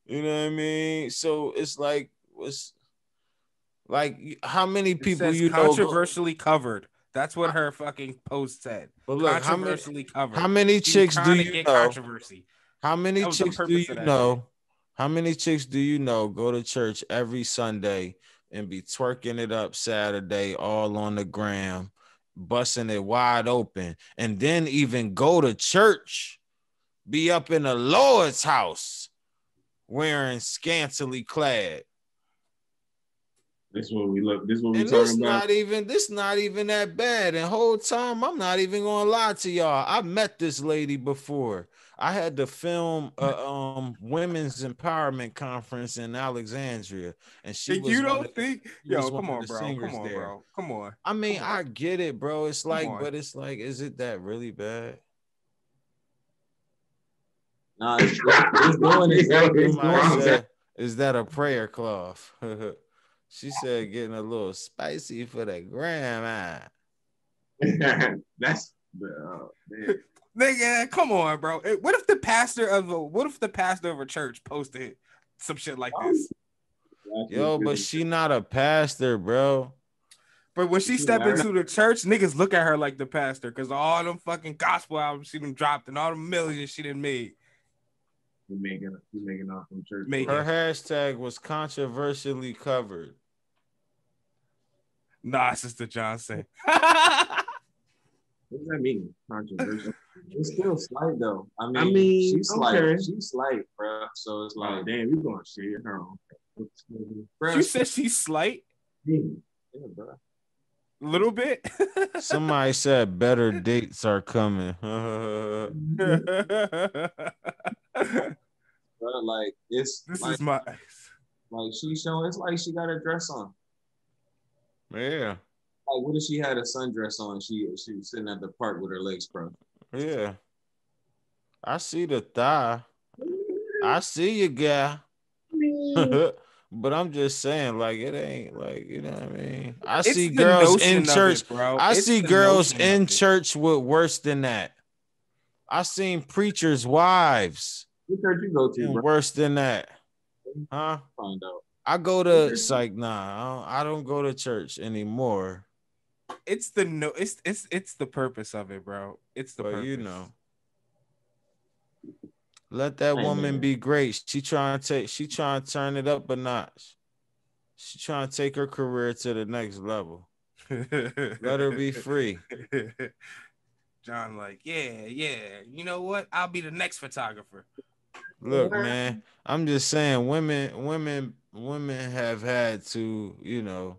You know what I mean? So it's like, how many It people says you know? controversially covered. That's what her fucking post said. But look, Controversially covered. how many She was chicks do trying to you get know? controversy. How many That was the chicks do purpose you of that know? shit. How many chicks do you know go to church every Sunday and be twerking it up Saturday all on the gram, busting it wide open, and then even go to church, be up in the Lord's house wearing scantily clad? This is what we look. This is what we And talking about. this not even that bad. And whole time, I'm not even gonna lie to y'all. I met this lady before. I had to film a women's empowerment conference in Alexandria, and she was You one don't of, think? she was Yo, one come of on, the bro. singers Come on, there. bro. Come on. I mean, Come on. I get it, bro. It's like, on. but it's like, is it that really bad? Nah, it's doing it. It's Somebody doing it. said, is that a prayer cloth? She said, getting a little spicy for the grandma. That's man. Nigga, come on, bro. What if the pastor of a church posted some shit like this? Yo, but she not a pastor, bro. But when she stepped into the church, niggas look at her like the pastor because all them fucking gospel albums she done dropped and all the millions she done made. You making off from church. Her hashtag was controversially covered. Nah, Sister Johnson. What does that mean? Controversial. It's still slight though. I mean she's slight. Okay. She's slight, bro. So it's like, damn, you gonna share her own. She said she's slight. Yeah, bro. Little bit. Somebody said better dates are coming. Bro, like this like, is my like she's showing. It's like she got a dress on. Yeah. Like, what if she had a sundress on? She was sitting at the park with her legs crossed. Yeah. I see the thigh. I see you, guy. But I'm just saying, like, it ain't like, you know what I mean? I see girls in church, bro. I see girls in church with worse than that. I seen preachers' wives. What church you go to, bro? Worse than that. Huh? Find out. I go to I don't go to church anymore. It's the purpose of it, bro. It's the purpose. You know. Let that woman be great. She trying to turn it up a notch. She trying to take her career to the next level. Let her be free. John, like, yeah. You know what? I'll be the next photographer. Look, man, I'm just saying, women have had to, you know,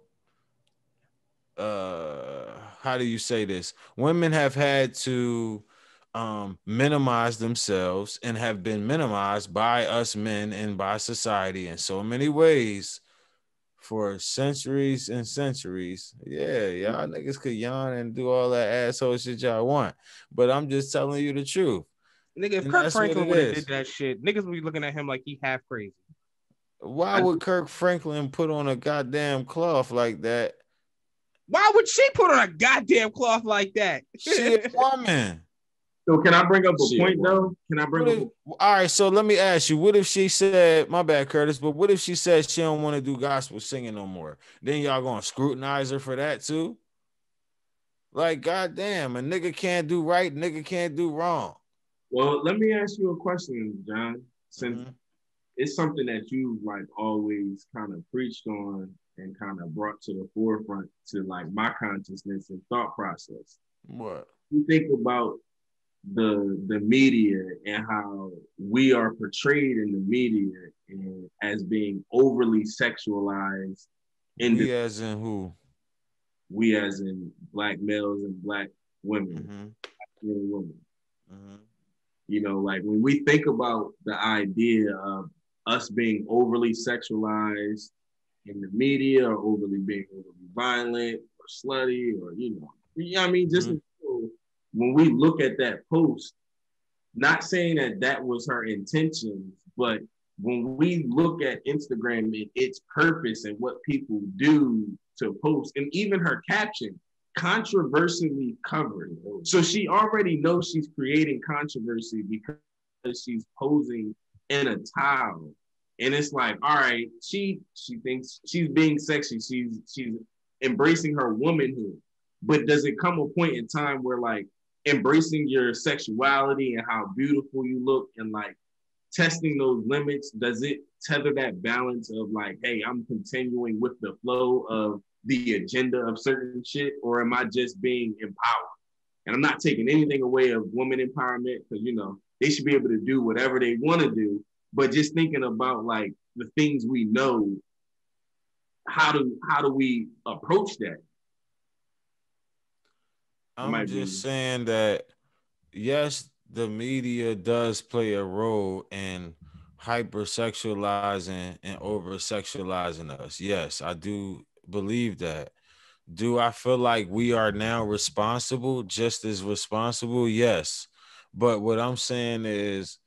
how do you say this? Women have had to minimize themselves and have been minimized by us men and by society in so many ways for centuries and centuries. Yeah, y'all niggas could yawn and do all that asshole shit y'all want, but I'm just telling you the truth. Nigga, if Kirk Franklin would have did that shit, niggas would be looking at him like he half crazy. Why would Kirk Franklin put on a goddamn cloth like that? Why would she put on a goddamn cloth like that? She a woman. So can I bring up a point though? Can I bring up? All right, so let me ask you, what if she said, my bad, Curtis, but what if she said she don't want to do gospel singing no more? Then y'all gonna scrutinize her for that too? Like, goddamn, a nigga can't do right, nigga can't do wrong. Well, let me ask you a question, John. Since it's something that you like always kind of preached on and kind of brought to the forefront to like my consciousness and thought process. What? You think about the media and how we are portrayed in the media and as being overly sexualized. We as in who? We as in black males and black women. Women. You know, like when we think about the idea of us being overly sexualized in the media or overly violent or slutty or, you know what I mean? Just when we look at that post, not saying that that was her intentions, but when we look at Instagram and its purpose and what people do to post, and even her caption, controversially covered. So she already knows she's creating controversy because she's posing in a towel. And it's like, all right, she thinks she's being sexy. She's embracing her womanhood. But does it come a point in time where like embracing your sexuality and how beautiful you look and like testing those limits, does it tether that balance of like, hey, I'm continuing with the flow of the agenda of certain shit, or am I just being empowered? And I'm not taking anything away of women empowerment, because, you know, they should be able to do whatever they want to do, but just thinking about like the things we know, how do we approach that? I'm just saying that, yes, the media does play a role in hypersexualizing and over sexualizing us. Yes, I do believe that. Do I feel like we are now responsible, just as responsible? Yes. But what I'm saying is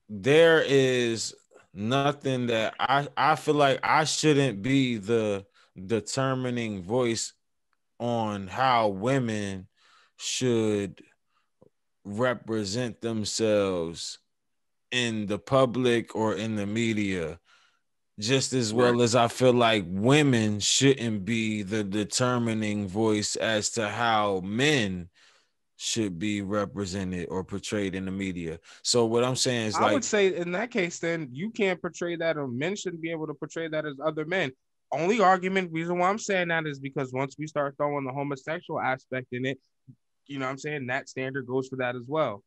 there is nothing that I feel like I shouldn't be the determining voice on how women should represent themselves in the public or in the media, just as well as I feel like women shouldn't be the determining voice as to how men should be represented or portrayed in the media. So what I'm saying is, I would say in that case, then you can't portray that, or men shouldn't be able to portray that as other men. Only reason why I'm saying that is because once we start throwing the homosexual aspect in it, you know what I'm saying, that standard goes for that as well.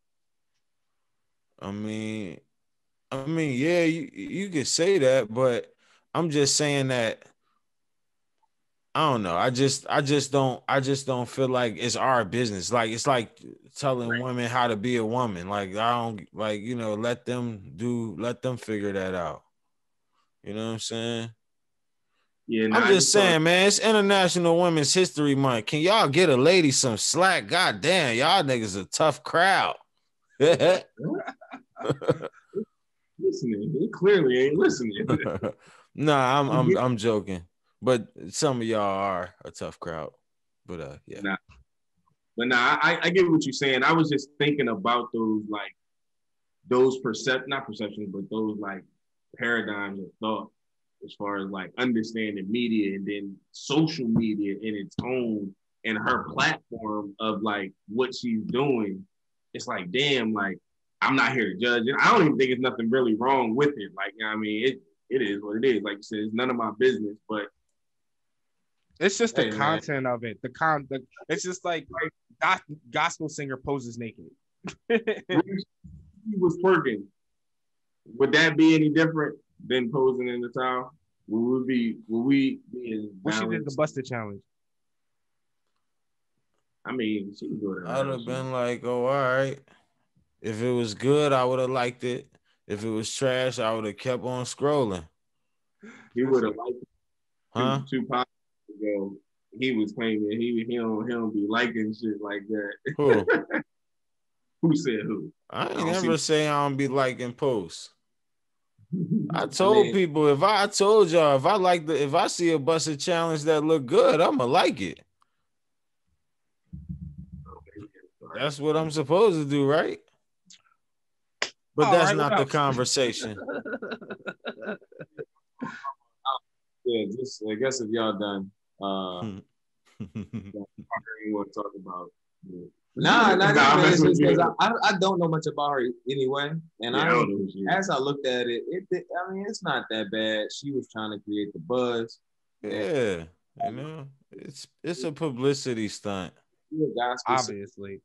I mean, yeah, you could say that, but I'm just saying that I don't know. I just don't feel like it's our business. Like it's like telling women how to be a woman. Like I don't like, you know, let them figure that out. You know what I'm saying? Yeah, I'm just saying, man, it's International Women's History Month. Can y'all get a lady some slack? God damn, y'all niggas a tough crowd. Listening, he clearly ain't listening. Nah, I'm joking. But some of y'all are a tough crowd. But yeah. I get what you're saying. I was just thinking about those like not perceptions, but those like paradigms of thought as far as like understanding media and then social media in its own and her platform of like what she's doing. It's like, damn, like I'm not here to judge it. I don't even think there's nothing really wrong with it. Like, you know what I mean, it is what it is. Like you said, it's none of my business, but it's just the content of it. It's just like gospel singer poses naked. He was twerking. Would that be any different than posing in the towel? Would we be in balance? She did the busted challenge. I mean, she can go there. I'd have been like, oh, all right. If it was good, I would have liked it. If it was trash, I would have kept on scrolling. He would have liked it. Huh? Two podcasts ago, he was claiming he don't be liking shit like that. Who? Who said who? I ain't never say I don't be liking posts. I told people, if I see a busted challenge that look good, I'ma like it. That's what I'm supposed to do, right? But that's not the conversation. Yeah, just I guess if y'all done, you want to talk about. Yeah. Nah, it's just because I don't know much about her anyway, and as I looked at it, I mean, it's not that bad. She was trying to create the buzz. Yeah, you know, it's a publicity stunt. Obviously.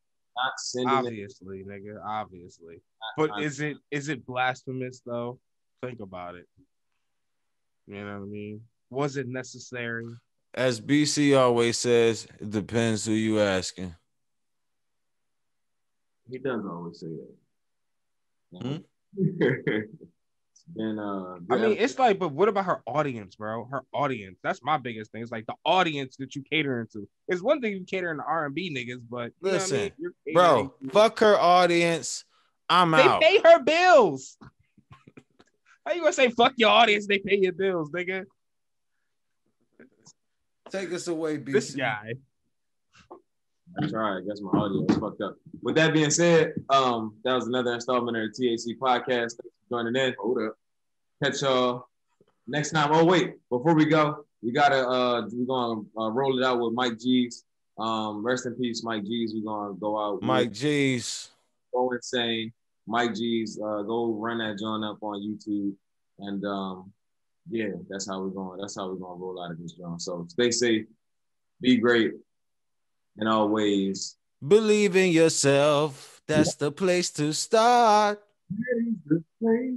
Obviously, nigga. Obviously. But is it blasphemous though? Think about it. You know what I mean? Was it necessary? As BC always says, it depends who you asking. He does always say that. It's been I mean, it's like, but what about her audience, bro? Her audience. That's my biggest thing. It's like the audience that you catering to. It's one thing you catering to R&B niggas, but listen, bro, fuck her audience. I'm out. They pay her bills. How you gonna say fuck your audience? They pay your bills, nigga. Take us away, BC. This guy. I tried. I guess my audio was fucked up. With that being said, that was another installment of the THC podcast. Thanks for joining in. Hold up. Catch y'all next time. Oh wait, before we go, we're gonna roll it out with Mike G's. Rest in peace, Mike G's. We're gonna go out. Mike G's. Go insane. Mike G's. Go run that joint up on YouTube. And yeah, that's how we're going. That's how we're gonna roll out of this joint. So stay safe, be great, and always believe in yourself. That's the place to start. That is the place.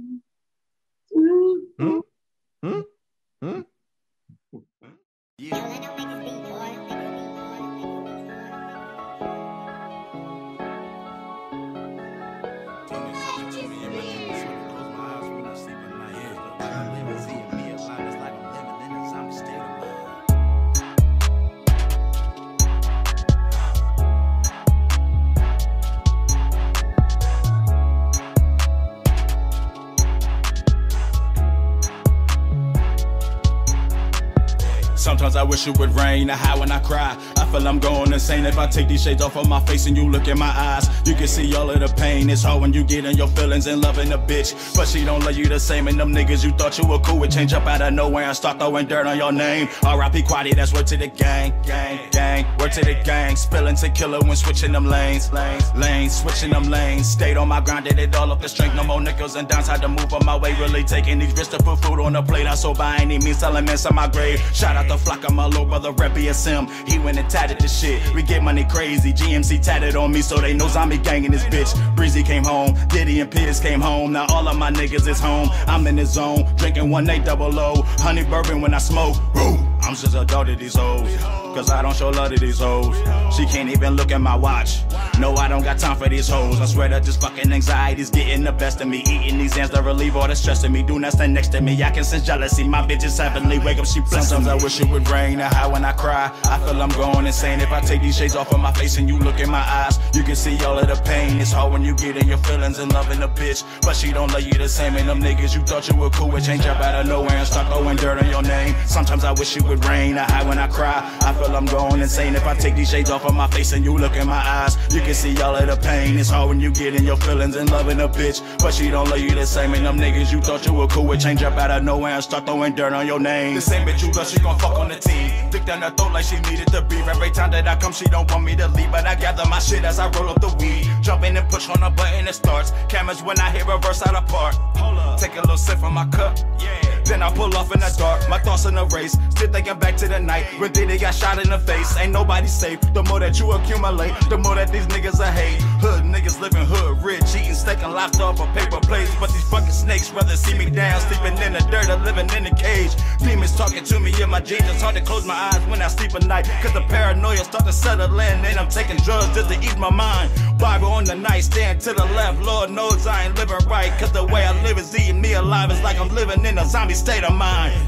Sometimes I wish it would rain. I high when I cry. I feel I'm going insane. If I take these shades off of my face and you look in my eyes, you can see all of the pain. It's hard when you get in your feelings and loving a bitch, but she don't love you the same. And them niggas you thought you were cool would change up out of nowhere and start throwing dirt on your name. R.I.P. Quaddy, that's word to the gang, word to the gang. Spilling tequila when switching them lanes, switching them lanes. Stayed on my grind, did it all up the strength. No more nickels and dimes, had to move on my way. Really taking these risks to put food on the plate. I so by any means elements on my grave. Shout out the flock of my little brother Rep BSM. He went and tatted the shit. We get money crazy. GMC tatted on me so they know zombie gang in this bitch. Breezy came home, Diddy and Piers came home. Now all of my niggas is home. I'm in the zone, drinking 1800, honey bourbon when I smoke. Boom. I'm just a dog to these hoes, cause I don't show love to these hoes. She can't even look at my watch. No, I don't got time for these hoes. I swear that this fucking anxiety's getting the best of me. Eating these ants to relieve all the stress of me. Do not stand next to me, I can sense jealousy. My bitch is heavenly, wake up, she blessed. Sometimes I wish it would rain. I high when I cry. I feel I'm going insane. If I take these shades off of my face and you look in my eyes, you can see all of the pain. It's hard when you get in your feelings and loving a bitch, but she don't love you the same. And them niggas you thought you were cool would change up out of nowhere and start throwing dirt on your name. Sometimes I wish it would rain. I high when I cry. I feel I'm going insane. If I take these shades off of my face and you look in my eyes, you can see all of the pain. It's hard when you get in your feelings and loving a bitch, but she don't love you the same. And them niggas you thought you were cool would change up out of nowhere and start throwing dirt on your name. The same bitch you love, she gon' fuck on the team. Dick down her throat like she needed to breathe. Every time that I come, she don't want me to leave, but I gather my shit as I roll up the weed. Jump in and push on a button, it starts. Cameras when I hit reverse out apart. Take a little sip from my cup, then I pull off in the dark. My thoughts in the race, still thinking back to the night when Diddy got shot in the face. Ain't nobody safe. The more that you accumulate, the more that these niggas are hate. Hood niggas living hood rich, eating steak and lobster off of paper plates. But these fucking snakes rather see me down, sleeping in the dirt or living in a cage. Demons talking to me in my dreams. It's hard to close my eyes when I sleep at night, cause the paranoia start to settle in. And I'm taking drugs just to ease my mind. Bible on the nightstand to the left. Lord knows I ain't living right, cause the way I live is eating me alive. It's like I'm living in a zombie state of mind.